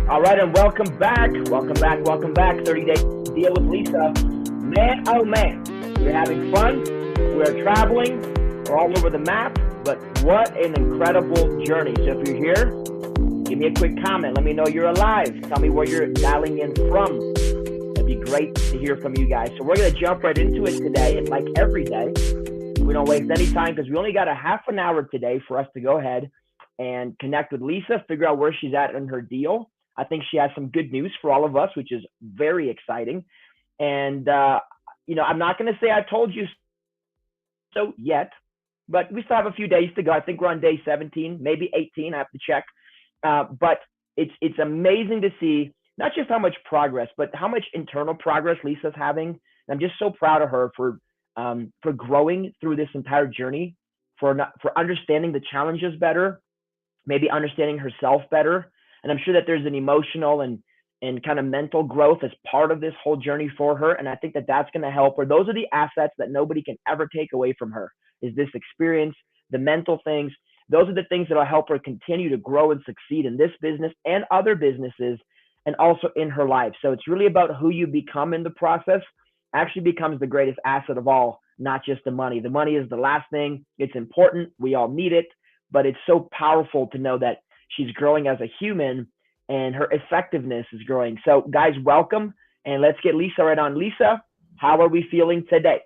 All right, and welcome back. Welcome back. Welcome back. 30-day deal with Lisa. Man, oh man, we're having fun. We're traveling. We're all over the map. But what an incredible journey. So if you're here, give me a quick comment. Let me know you're alive. Tell me where you're dialing in from. It'd be great to hear from you guys. So we're going to jump right into it today. And like every day, we don't waste any time because we only got a half an hour today for us to go ahead and connect with Lisa, figure out where she's at in her deal. I think she has some good news for all of us, which is very exciting. And, I'm not going to say I told you so yet, but we still have a few days to go. I think we're on day 17, maybe 18. I have to check. But it's amazing to see not just how much progress, but how much internal progress Lisa's having. And I'm just so proud of her for growing through this entire journey, for understanding the challenges better, maybe understanding herself better. And I'm sure that there's an emotional and kind of mental growth as part of this whole journey for her. And I think that that's going to help her. Those are the assets that nobody can ever take away from her, is this experience, the mental things. Those are the things that will help her continue to grow and succeed in this business and other businesses, and also in her life. So it's really about who you become in the process actually becomes the greatest asset of all, not just the money. The money is the last thing. It's important. We all need it, but it's so powerful to know that she's growing as a human and her effectiveness is growing. So guys, welcome. And let's get Lisa right on. Lisa, how are we feeling today?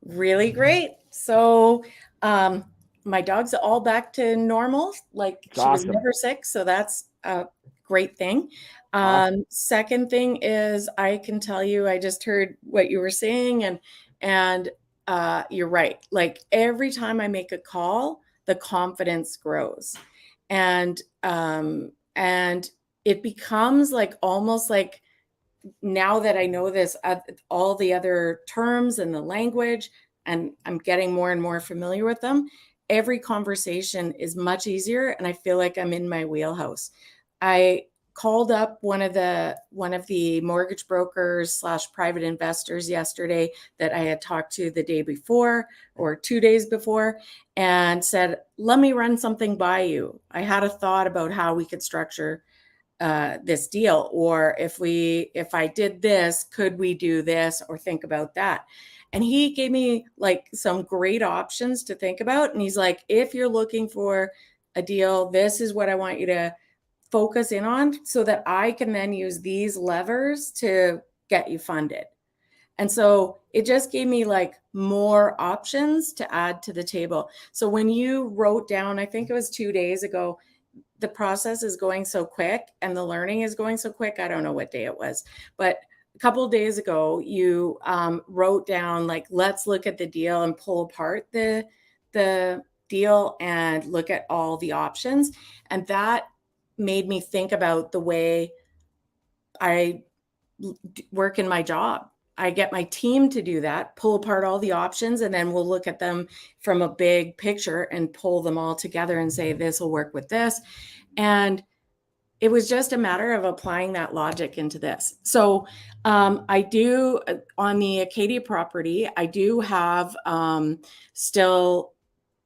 Really great. So my dog's all back to normal. Like It's she was awesome. never sick. So that's a great thing. Awesome. Second thing is I can tell you, I just heard what you were saying and you're right. Like every time I make a call, the confidence grows. And it becomes like almost like, now that I know this, all the other terms and the language, and I'm getting more and more familiar with them, every conversation is much easier, and I feel like I'm in my wheelhouse. I called up one of the mortgage brokers / private investors yesterday that I had talked to the day before or 2 days before, and said, let me run something by you. I had a thought about how we could structure this deal, or if I did this, could we do this or think about that? And he gave me like some great options to think about. And he's like, if you're looking for a deal, this is what I want you to focus in on so that I can then use these levers to get you funded. And so it just gave me like more options to add to the table. So when you wrote down, I think it was 2 days ago, the process is going so quick and the learning is going so quick. I don't know what day it was, but a couple of days ago, you wrote down like, let's look at the deal and pull apart the deal and look at all the options. And that made me think about the way I work in my job. I get my team to do that, pull apart all the options, and then we'll look at them from a big picture and pull them all together and say, this will work with this. And it was just a matter of applying that logic into this. So I do, on the Acadia property, I do have still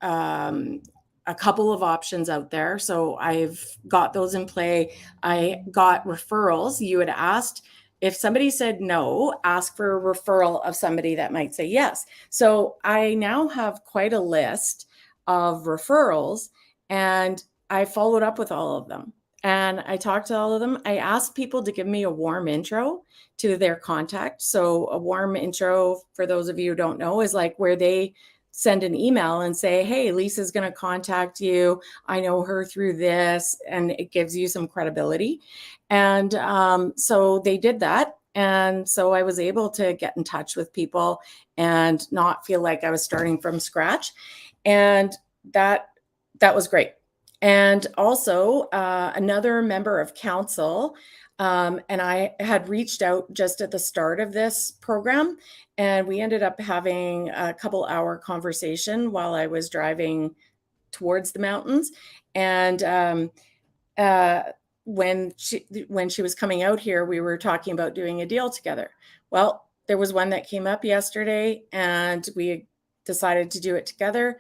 a couple of options out there. So I've got those in play. I got referrals. You had asked, if somebody said no, ask for a referral of somebody that might say yes. So I now have quite a list of referrals, and I followed up with all of them. And I talked to all of them. I asked people to give me a warm intro to their contact. So a warm intro, for those of you who don't know, is like where they send an email and say, hey, Lisa's going to contact you. I know her through this, and it gives you some credibility. And so they did that. And so I was able to get in touch with people and not feel like I was starting from scratch. And that was great. And also another member of council, and I had reached out just at the start of this program, and we ended up having a couple-hour conversation while I was driving towards the mountains. And when she was coming out here, we were talking about doing a deal together. Well, there was one that came up yesterday, and we decided to do it together.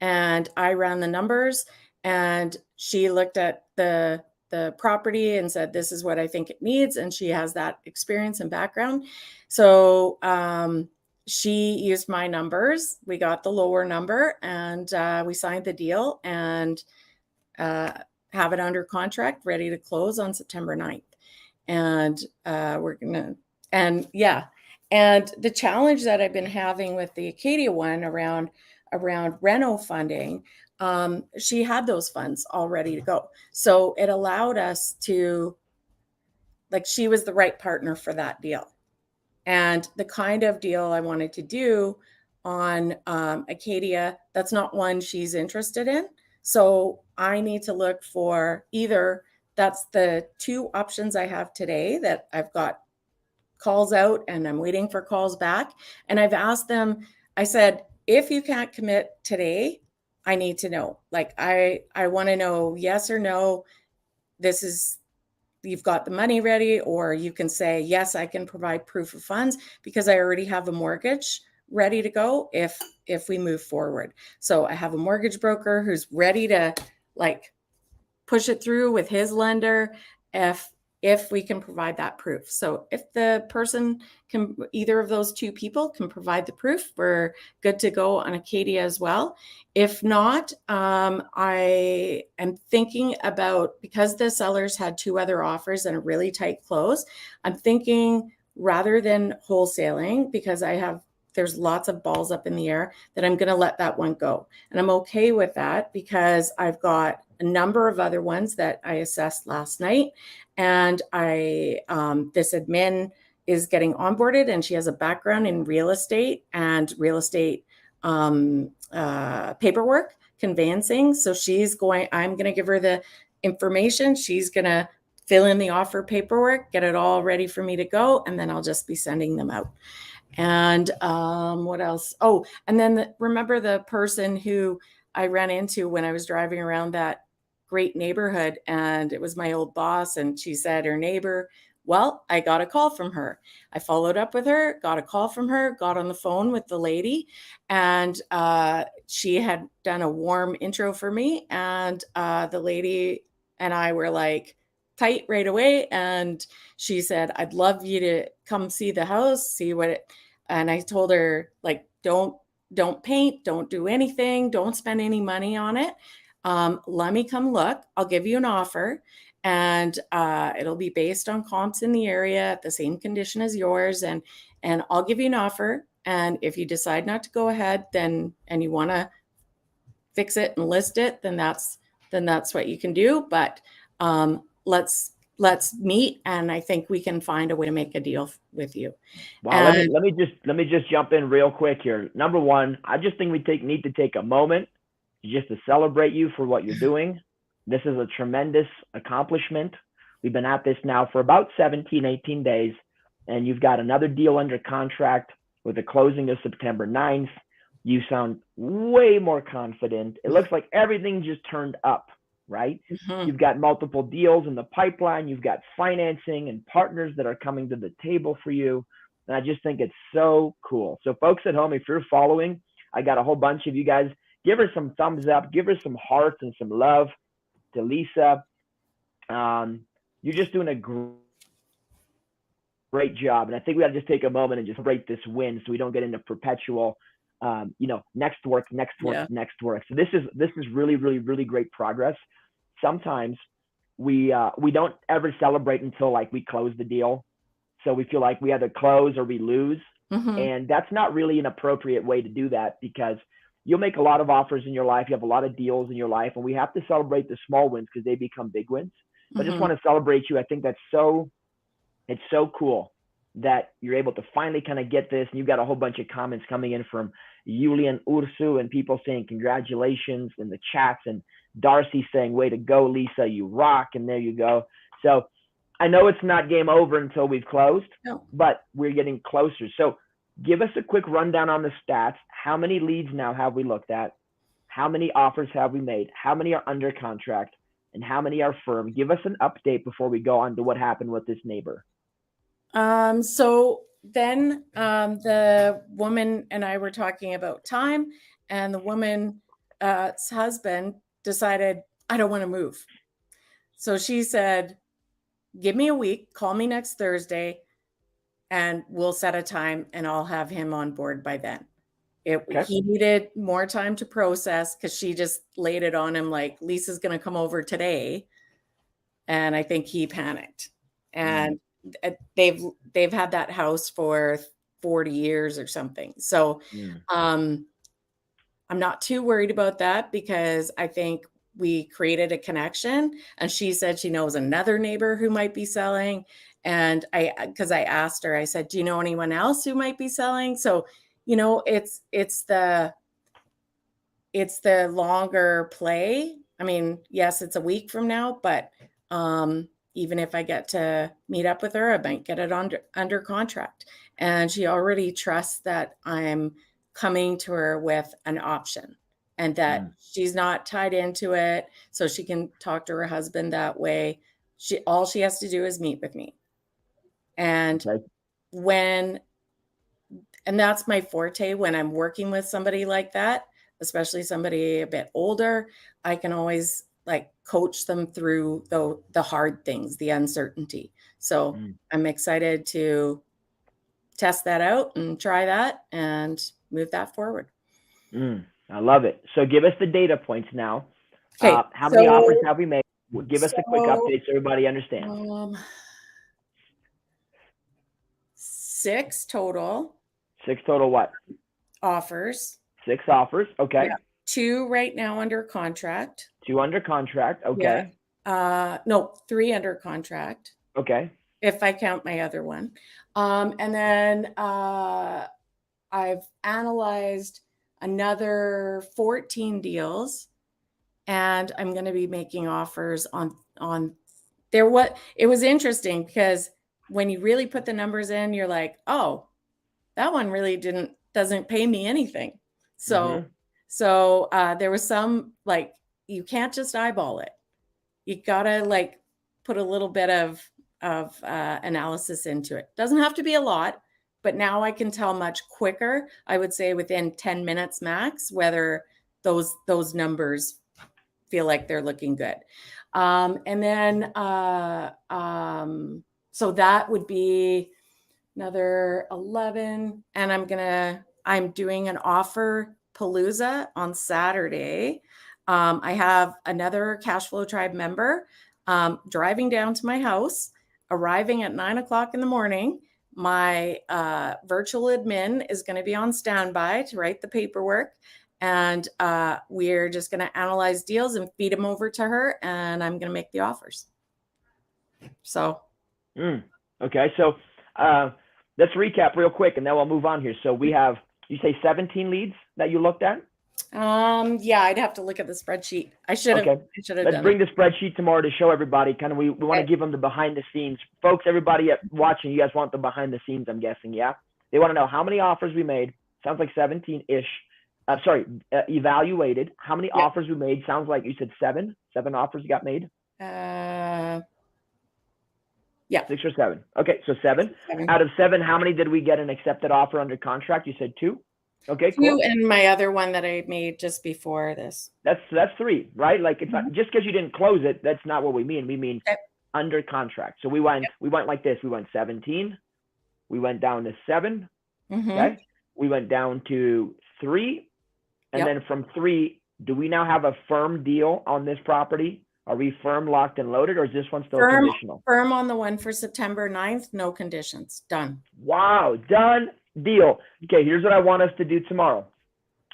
And I ran the numbers, and she looked at the the property and said, this is what I think it needs. And she has that experience and background. So she used my numbers. We got the lower number, and we signed the deal and have it under contract, ready to close on September 9th. And we're going to, and yeah. And the challenge that I've been having with the Acadia one around reno funding, she had those funds all ready to go. So it allowed us to, like, she was the right partner for that deal. And the kind of deal I wanted to do on Acadia, that's not one she's interested in. So I need to look for either, that's the two options I have today that I've got calls out and I'm waiting for calls back. And I've asked them, I said, if you can't commit today, I need to know. Like, I want to know yes or no. This is, you've got the money ready, or you can say, yes, I can provide proof of funds because I already have a mortgage ready to go if we move forward. So I have a mortgage broker who's ready to like push it through with his lender if we can provide that proof. So if the person can, either of those two people can provide the proof, we're good to go on Acadia as well. If not, I am thinking about, because the sellers had two other offers and a really tight close, I'm thinking rather than wholesaling, because there's lots of balls up in the air, that I'm going to let that one go. And I'm okay with that because I've got a number of other ones that I assessed last night. And this admin is getting onboarded, and she has a background in real estate and real estate paperwork, conveyancing. So I'm going to give her the information. She's going to fill in the offer paperwork, get it all ready for me to go. And then I'll just be sending them out. And what else? Oh, and then remember the person who I ran into when I was driving around that great neighborhood, and it was my old boss, and she said her neighbor, well, I got a call from her. I followed up with her, got a call from her, got on the phone with the lady, and she had done a warm intro for me, and the lady and I were like tight right away. And she said, I'd love you to come see the house, see what it, and I told her, like, don't paint, don't do anything, don't spend any money on it. Let me come look. I'll give you an offer, and it'll be based on comps in the area at the same condition as yours. And I'll give you an offer. And if you decide not to go ahead, and you want to fix it and list it, then that's what you can do. But let's meet, and I think we can find a way to make a deal with you. Wow, let me just jump in real quick here. Number one, I just think we need to take a moment just to celebrate you for what you're doing. This is a tremendous accomplishment. We've been at this now for about 17, 18 days, and you've got another deal under contract with the closing of September 9th. You sound way more confident. It looks like everything just turned up, right? Mm-hmm. You've got multiple deals in the pipeline. You've got financing and partners that are coming to the table for you. And I just think it's so cool. So folks at home, if you're following, I got a whole bunch of you guys. Give her some thumbs up. Give her some hearts and some love to Lisa. You're just doing a great job. And I think we got to just take a moment and just break this win so we don't get into perpetual, next work. So this is really, really, really great progress. Sometimes we don't ever celebrate until like we close the deal. So we feel like we either close or we lose. Mm-hmm. And that's not really an appropriate way to do that, because you'll make a lot of offers in your life. You have a lot of deals in your life, and we have to celebrate the small wins because they become big wins. Mm-hmm. I just want to celebrate you. I think it's so cool that you're able to finally kind of get this. And you've got a whole bunch of comments coming in from Julian Ursu and people saying congratulations in the chats, and Darcy saying, way to go, Lisa, you rock. And there you go. So I know it's not game over until we've closed, but we're getting closer. So give us a quick rundown on the stats. How many leads now have we looked at? How many offers have we made? How many are under contract? And how many are firm? Give us an update before we go on to what happened with this neighbor. So then the woman and I were talking about time, and the woman's husband decided, I don't want to move. So she said, give me a week, call me next Thursday, and we'll set a time and I'll have him on board by then. Okay. He needed more time to process because she just laid it on him like, Lisa's going to come over today. And I think he panicked. And they've had that house for 40 years or something. So I'm not too worried about that because I think we created a connection. And she said she knows another neighbor who might be selling. And because I asked her, I said, do you know anyone else who might be selling? So, you know, it's the longer play. I mean, yes, it's a week from now, but even if I get to meet up with her, I might get it under contract. And she already trusts that I'm coming to her with an option and that she's not tied into it. So she can talk to her husband that way. All she has to do is meet with me. And and that's my forte when I'm working with somebody like that, especially somebody a bit older, I can always like coach them through the hard things, the uncertainty. So I'm excited to test that out and try that and move that forward. I love it. So give us the data points now. Okay. How many offers have we made? Give us a quick update so everybody understands. 6 total. 6 total what? Offers. 6 offers. Okay. Yeah. 2 right now under contract. 2 under contract. Okay. Yeah. No, 3 under contract. Okay. If I count my other one. And then I've analyzed another 14 deals and I'm going to be making offers on there. It was interesting because when you really put the numbers in, you're like, oh, that one really doesn't pay me anything. So there was some, like, you can't just eyeball it. You gotta like put a little bit of analysis into it. Doesn't have to be a lot, but now I can tell much quicker. I would say within 10 minutes max, whether those numbers feel like they're looking good. And then so that would be another 11. And I'm doing an offer palooza on Saturday. I have another Cashflow Tribe member driving down to my house, arriving at 9 o'clock in the morning. My virtual admin is going to be on standby to write the paperwork. And we're just going to analyze deals and feed them over to her. And I'm going to make the offers. So. Okay. So let's recap real quick and then we'll move on here. So we have, you say 17 leads that you looked at? Yeah, I'd have to look at the spreadsheet. I should have. Okay. Let's bring the spreadsheet tomorrow to show everybody. Kind of, we want to give them the behind the scenes. Folks, everybody watching, you guys want the behind the scenes, I'm guessing, yeah? They want to know how many offers we made. Sounds like 17-ish. Evaluated. How many offers we made? Sounds like you said 7. 7 offers got made? Yeah. 6 or 7. Okay, so 7. Out of 7, how many did we get an accepted offer under contract? You said 2. Okay, 2, cool. and my other one that I made just before this. That's 3, right? Like it's not just because you didn't close it. That's not what we mean. We mean under contract. So we went like this. We went 17. We went down to 7. Okay. We went down to 3, and then from 3, do we now have a firm deal on this property? Are we firm, locked, and loaded, or is this one still conditional? Firm on the one for September 9th, no conditions. Done. Wow, done deal. Okay, here's what I want us to do tomorrow.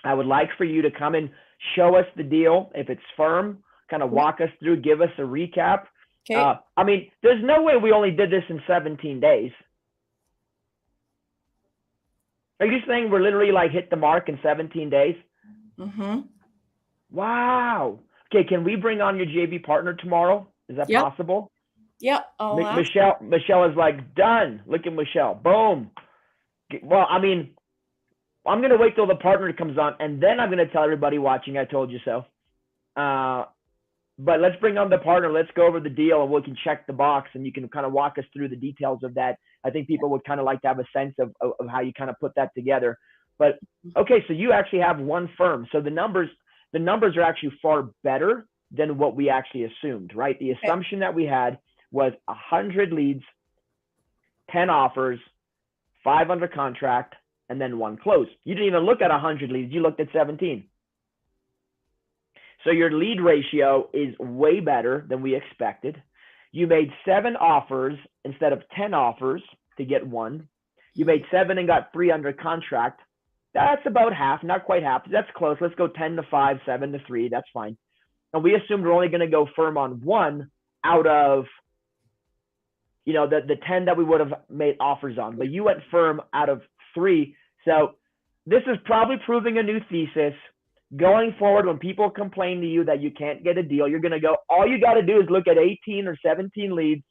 I would like for you to come and show us the deal. If it's firm, kind of walk us through, give us a recap. Okay. I mean, there's no way we only did this in 17 days. Are you saying we're literally like hit the mark in 17 days? Wow. Okay, can we bring on your JV partner tomorrow? Is that possible? Yep. Michelle is like, done. Look at Michelle. Boom. Well, I mean, I'm going to wait till the partner comes on, and then I'm going to tell everybody watching, I told you so. But let's bring on the partner. Let's go over the deal, and we can check the box, and you can kind of walk us through the details of that. I think people would kind of like to have a sense of how you kind of put that together. But, okay, so you actually have one firm. So the numbers are actually far better than what we actually assumed, right? The assumption that we had was 100 leads, 10 offers, 5 under contract, and then 1 close. You didn't even look at 100 leads. You looked at 17. So your lead ratio is way better than we expected. You made 7 offers instead of 10 offers to get 1. You made 7 and got 3 under contract. That's about half, not quite half. That's close. Let's go 10 to 5, 7 to 3. That's fine. And we assumed we're only going to go firm on 1 out of, you know, the 10 that we would have made offers on. But you went firm out of 3. So this is probably proving a new thesis. Going forward, when people complain to you that you can't get a deal, you're going to go, all you got to do is look at 18 or 17 leads,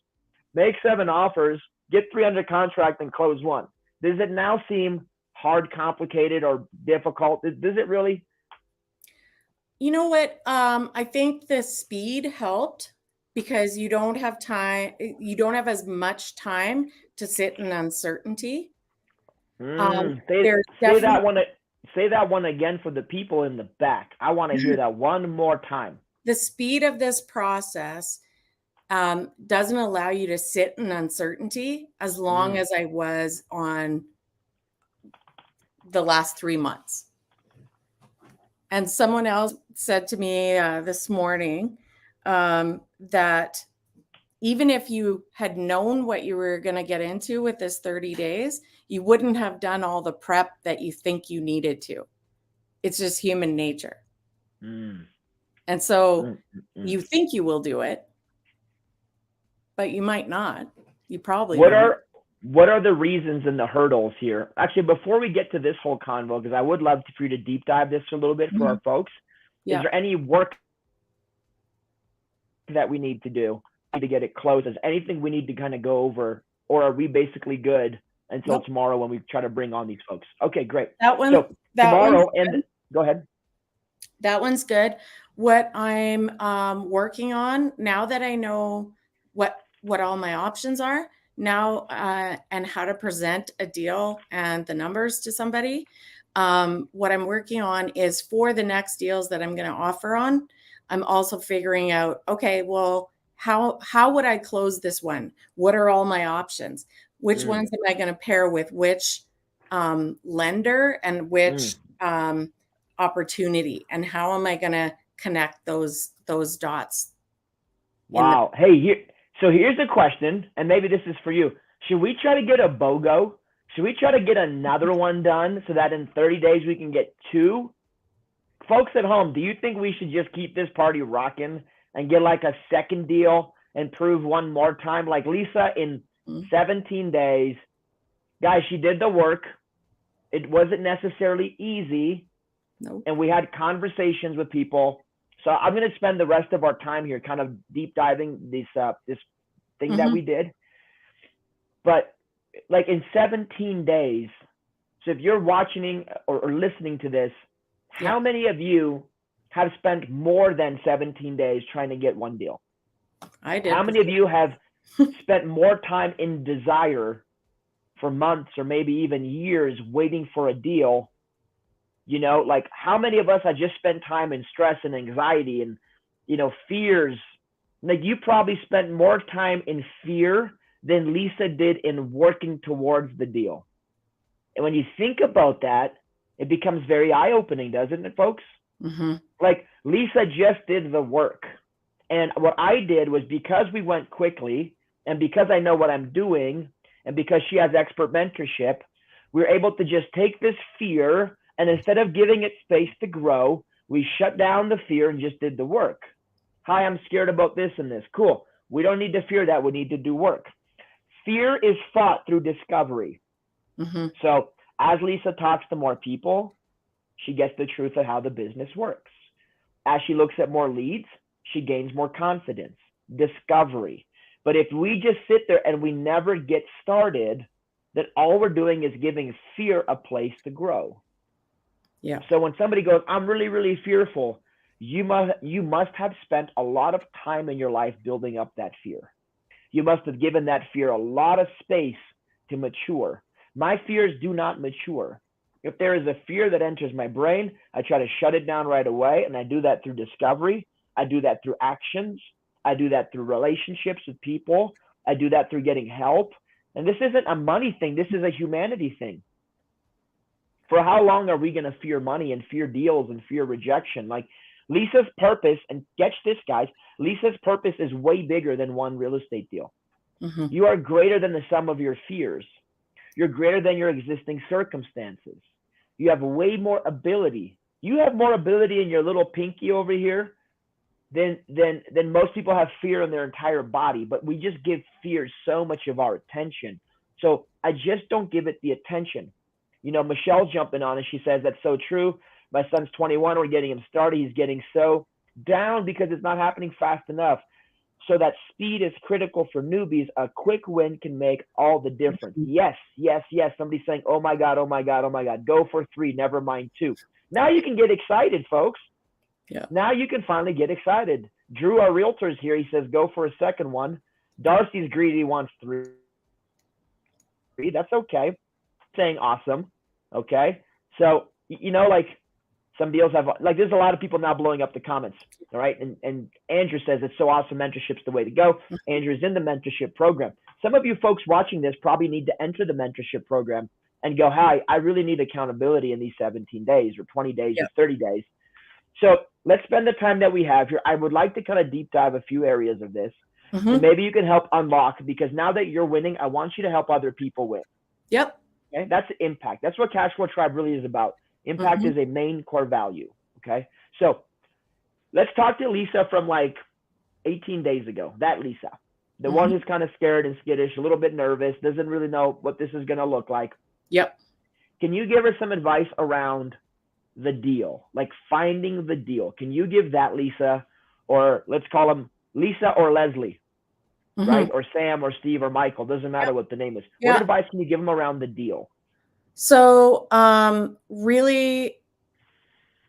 make 7 offers, get 3 under contract, and close 1. Does it now seem hard, complicated, or difficult? Does it really? You know what? I think the speed helped because you don't have time. You don't have as much time to sit in uncertainty. Say that one again for the people in the back. I want to hear that one more time. The speed of this process doesn't allow you to sit in uncertainty as long as I was on the last 3 months. And someone else said to me this morning that even if you had known what you were going to get into with this 30 days, you wouldn't have done all the prep that you think you needed to. It's just human nature. And so you think you will do it, but you might not. You probably won't. What are the reasons and the hurdles here? Actually, before we get to this whole convo, because I would love for you to deep dive this a little bit for our folks. Is there any work that we need to do to get it closed? Is anything we need to kind of go over, or are we basically good until tomorrow when we try to bring on these folks? Okay, great. Tomorrow, and go ahead. That one's good. What I'm working on now that I know what all my options are now and how to present a deal and the numbers to somebody. What I'm working on is for the next deals that I'm going to offer on. I'm also figuring out, okay, well, how would I close this one? What are all my options? Which ones am I going to pair with which lender and which opportunity? And how am I going to connect those dots? Wow. Here's the question, and maybe this is for you. Should we try to get a BOGO? Should we try to get another one done so that in 30 days we can get 2? Folks at home, do you think we should just keep this party rocking and get like a second deal and prove one more time? Like Lisa in 17 days, guys, she did the work. It wasn't necessarily easy. No. And we had conversations with people. So I'm going to spend the rest of our time here kind of deep diving this thing that we did. But like in 17 days, so if you're watching or listening to this, how many of you have spent more than 17 days trying to get one deal? I did. How many of you have spent more time in desire for months or maybe even years waiting for a deal? You know, like how many of us have just spent time in stress and anxiety and, you know, fears? Like you probably spent more time in fear than Lisa did in working towards the deal. And when you think about that, it becomes very eye-opening, doesn't it, folks? Like Lisa just did the work. And what I did was, because we went quickly and because I know what I'm doing and because she has expert mentorship, we were able to just take this fear, and instead of giving it space to grow, we shut down the fear and just did the work. Hi, I'm scared about this and this. Cool. We don't need to fear that. We need to do work. Fear is fought through discovery. So as Lisa talks to more people, she gets the truth of how the business works. As she looks at more leads, she gains more confidence, discovery. But if we just sit there and we never get started, then all we're doing is giving fear a place to grow. Yeah. So when somebody goes, I'm really, really fearful, you must have spent a lot of time in your life building up that fear. You must have given that fear a lot of space to mature. My fears do not mature. If there is a fear that enters my brain, I try to shut it down right away, and I do that through discovery. I do that through actions. I do that through relationships with people. I do that through getting help. And this isn't a money thing. This is a humanity thing. For how long are we going to fear money and fear deals and fear rejection? Like Lisa's purpose, and catch this, guys, Lisa's purpose is way bigger than one real estate deal. Mm-hmm. You are greater than the sum of your fears. You're greater than your existing circumstances. You have way more ability. You have more ability in your little pinky over here than most people have fear in their entire body. But we just give fear so much of our attention. So I just don't give it the attention. You know, Michelle's jumping on and she says that's so true. My son's 21. We're getting him started. He's getting so down because it's not happening fast enough. So that speed is critical for newbies. A quick win can make all the difference. Yes, yes, yes. Somebody's saying, oh my God, oh my God, oh my God. Go for 3, never mind 2. Now you can get excited, folks. Yeah. Now you can finally get excited. Drew, our realtor, is here. He says, go for a second one. Darcy's greedy, wants 3. That's okay. Saying awesome. Okay. So, you know, like some deals have, like, there's a lot of people now blowing up the comments. All right. And Andrew says it's so awesome. Mentorship's the way to go. Andrew's in the mentorship program. Some of you folks watching this probably need to enter the mentorship program and go, hi, I really need accountability in these 17 days or 20 days or 30 days. So let's spend the time that we have here. I would like to kind of deep dive a few areas of this. Mm-hmm. And maybe you can help unlock, because now that you're winning, I want you to help other people win. Yep. Okay, that's impact. That's what Cash Flow Tribe really is about. Impact is a main core value. Okay, so let's talk to Lisa from like 18 days ago. That Lisa, the one who's kind of scared and skittish, a little bit nervous, doesn't really know what this is going to look like. Yep. Can you give her some advice around the deal, like finding the deal? Can you give that Lisa, or let's call them Lisa or Leslie, right? Or Sam or Steve or Michael, doesn't matter what the name is. What advice can you give them around the deal? So really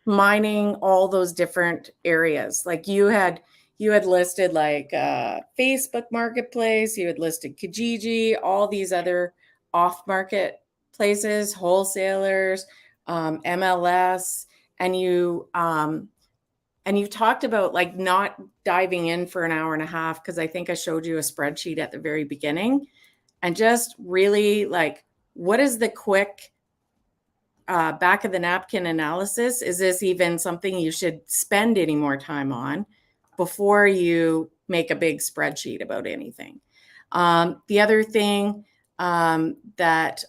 mining all those different areas. Like you had listed like Facebook Marketplace, you had listed Kijiji, all these other off-market places, wholesalers, MLS, and you talked about like not diving in for an hour and a half, because I think I showed you a spreadsheet at the very beginning, and just really like, what is the quick back of the napkin analysis? Is this even something you should spend any more time on before you make a big spreadsheet about anything? The other thing that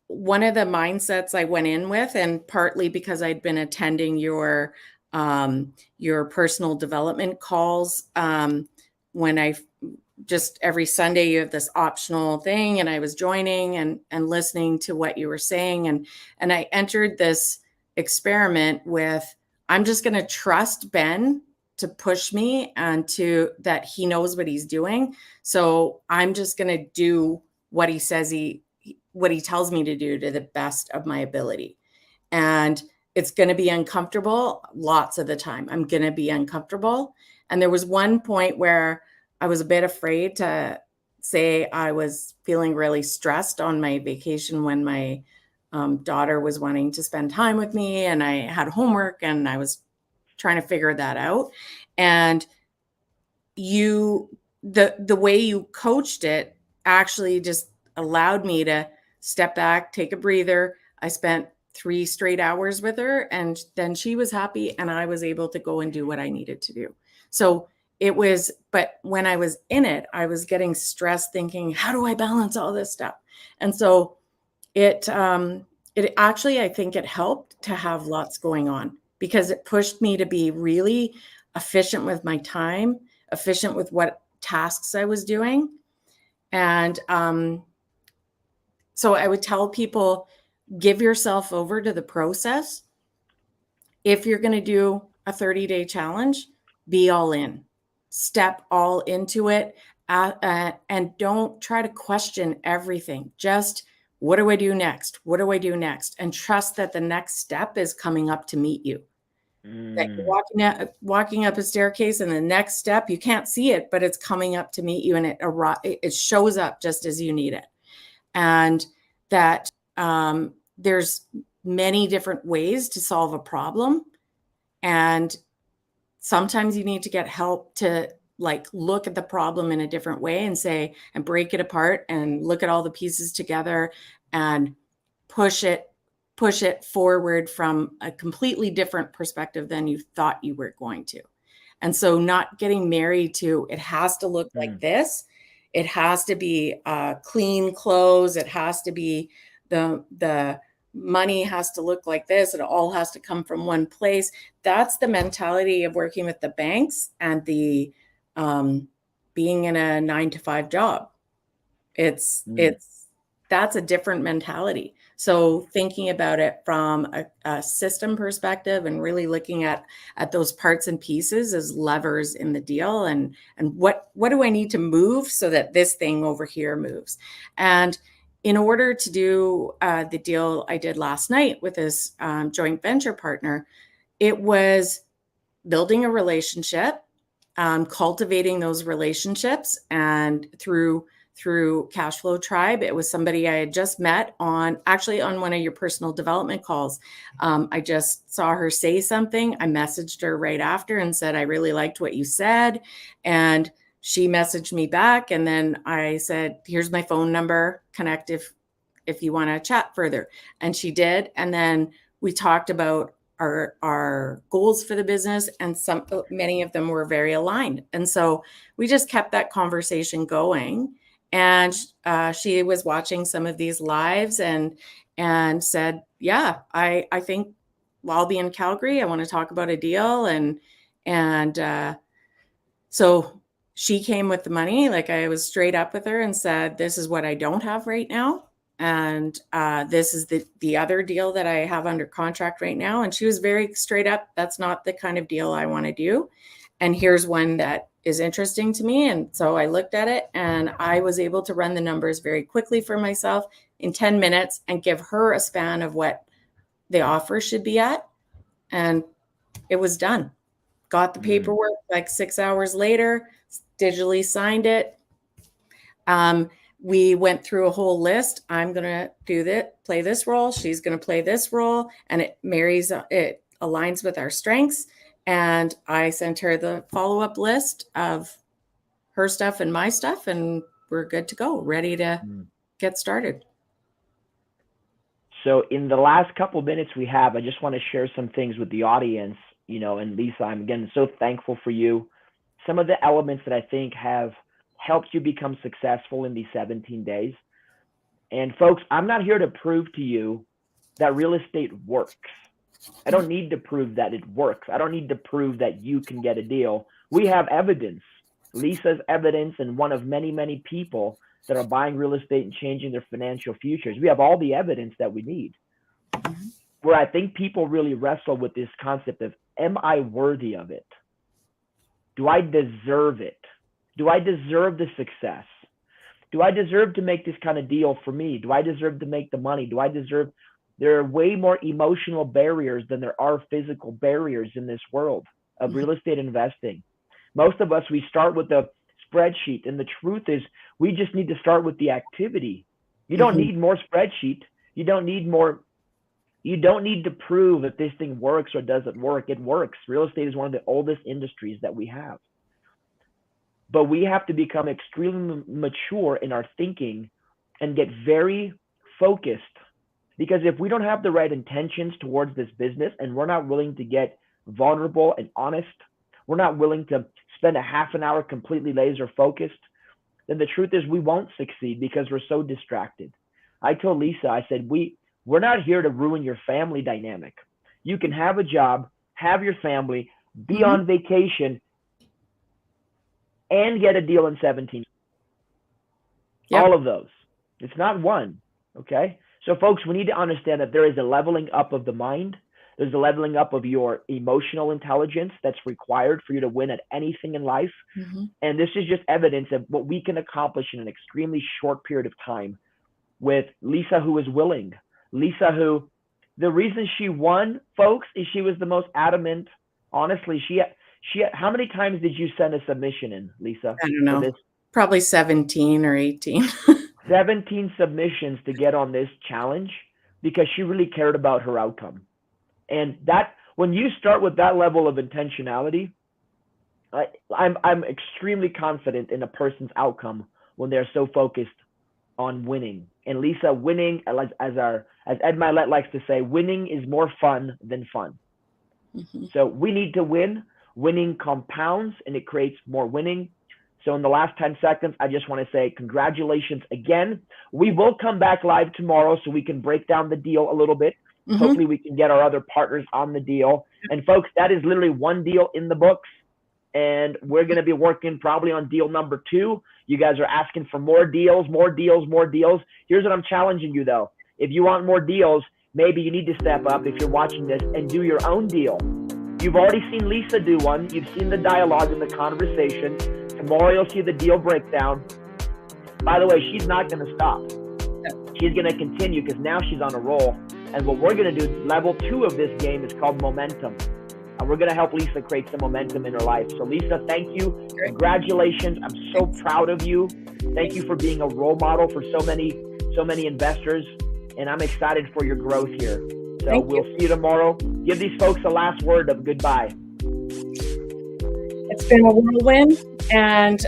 one of the mindsets I went in with, and partly because I'd been attending your personal development calls, when I just every Sunday you have this optional thing, and I was joining and listening to what you were saying. And I entered this experiment with, I'm just going to trust Ben to push me and to that he knows what he's doing. So I'm just going to do what he says what he tells me to do to the best of my ability. And it's going to be uncomfortable lots of the time. I'm going to be uncomfortable. And there was one point where I was a bit afraid to say I was feeling really stressed on my vacation when my daughter was wanting to spend time with me, and I had homework and I was trying to figure that out. And the way you coached it actually just allowed me to step back, take a breather. I spent 3 straight hours with her, and then she was happy and I was able to go and do what I needed to do. So but when I was in it, I was getting stressed thinking, how do I balance all this stuff? And so it actually, I think it helped to have lots going on, because it pushed me to be really efficient with my time, efficient with what tasks I was doing. And so I would tell people, give yourself over to the process. If you're going to do a 30-day challenge, be all in. Step all into it, and don't try to question everything. Just, what do I do next? What do I do next? And trust that the next step is coming up to meet you. That you're walking up a staircase, and the next step, you can't see it, but it's coming up to meet you, and it shows up just as you need it. And that there's many different ways to solve a problem. And sometimes you need to get help to like look at the problem in a different way and say, and break it apart and look at all the pieces together and push it forward from a completely different perspective than you thought you were going to. And so not getting married to, it has to look like this. It has to be clean clothes. It has to be the money has to look like this. It all has to come from one place. That's the mentality of working with the banks and the being in a 9-to-5 job. It's that's a different mentality. So thinking about it from a system perspective and really looking at those parts and pieces as levers in the deal, and what do I need to move so that this thing over here moves. And in order to do the deal I did last night with this joint venture partner, it was building a relationship, cultivating those relationships, and through Cashflow Tribe. It was somebody I had just met on one of your personal development calls. I just saw her say something. I messaged her right after and said, I really liked what you said. And she messaged me back. And then I said, here's my phone number, connect if you want to chat further. And she did. And then we talked about our goals for the business, and many of them were very aligned. And so we just kept that conversation going. And she was watching some of these lives and said, yeah, I think I'll be in Calgary. I want to talk about a deal. And so she came with the money. Like, I was straight up with her and said, this is what I don't have right now. And this is the other deal that I have under contract right now. And she was very straight up. That's not the kind of deal I want to do. And here's one that is interesting to me. And so I looked at it and I was able to run the numbers very quickly for myself in 10 minutes and give her a span of what the offer should be at. And it was done. Got the paperwork like 6 hours later, digitally signed it. We went through a whole list. I'm going to do that, play this role. She's going to play this role, and it aligns with our strengths. And I sent her the follow-up list of her stuff and my stuff, and we're good to go, ready to get started. So in the last couple of minutes we have, I just want to share some things with the audience, and Lisa, I'm again so thankful for you. Some of the elements that I think have helped you become successful in these 17 days. And folks, I'm not here to prove to you that real estate works. I don't need to prove that it works. I don't need to prove that you can get a deal. We have evidence. Lisa's evidence, and one of many, many people that are buying real estate and changing their financial futures. We have all the evidence that we need. Where I think people really wrestle with this concept of, am I worthy of it? Do I deserve it? Do I deserve the success? Do I deserve to make this kind of deal for me? Do I deserve to make the money? Do I deserve? There are way more emotional barriers than there are physical barriers in this world of real estate investing. Most of us, we start with a spreadsheet, and the truth is we just need to start with the activity. You don't need more spreadsheet. You don't need to prove if this thing works or doesn't work. It works. Real estate is one of the oldest industries that we have. But we have to become extremely mature in our thinking and get very focused. Because if we don't have the right intentions towards this business, and we're not willing to get vulnerable and honest, we're not willing to spend a half an hour completely laser focused, then the truth is we won't succeed because we're so distracted. I told Lisa, I said, we're not here to ruin your family dynamic. You can have a job, have your family, be on vacation, and get a deal in 17. Yep. All of those. It's not one. Okay. So folks, we need to understand that there is a leveling up of the mind. There's a leveling up of your emotional intelligence that's required for you to win at anything in life. And this is just evidence of what we can accomplish in an extremely short period of time with Lisa, who is willing. Lisa, who, the reason she won, folks, is she was the most adamant. Honestly, she how many times did you send a submission in, Lisa? I don't know. Probably 17 or 18. 17 submissions to get on this challenge because she really cared about her outcome. And that, when you start with that level of intentionality, I'm extremely confident in a person's outcome when they're so focused on winning. And Lisa, winning, as Ed Mylett likes to say, winning is more fun than fun. Mm-hmm. So we need to win. Winning compounds and it creates more winning. So in the last 10 seconds, I just want to say congratulations again. We will come back live tomorrow so we can break down the deal a little bit. Mm-hmm. Hopefully we can get our other partners on the deal. And folks, that is literally one deal in the books. And we're going to be working probably on deal number 2. You guys are asking for more deals, more deals, more deals. Here's what I'm challenging you, though. If you want more deals, maybe you need to step up if you're watching this and do your own deal. You've already seen Lisa do one. You've seen the dialogue and the conversation. Tomorrow you'll see the deal breakdown. By the way, she's not going to stop. She's going to continue because now she's on a roll. And what we're going to do, level 2 of this game is called momentum. And we're going to help Lisa create some momentum in her life. So Lisa, thank you. Congratulations. I'm so proud of you. Thank you for being a role model for so many investors. And I'm excited for your growth here. So we'll see you tomorrow. Give these folks a last word of goodbye. It's been a whirlwind, and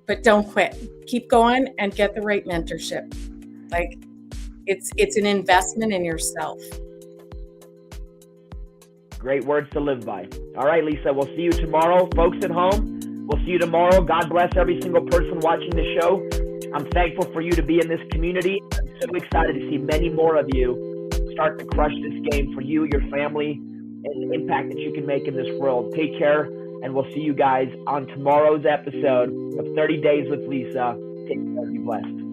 but don't quit. Keep going and get the right mentorship. Like it's an investment in yourself. Great words to live by. All right, Lisa, we'll see you tomorrow. Folks at home, we'll see you tomorrow. God bless every single person watching the show. I'm thankful for you to be in this community. I'm so excited to see many more of you start to crush this game for you, your family, and the impact that you can make in this world. Take care, and we'll see you guys on tomorrow's episode of 30 Days with Lisa. Take care. Be blessed.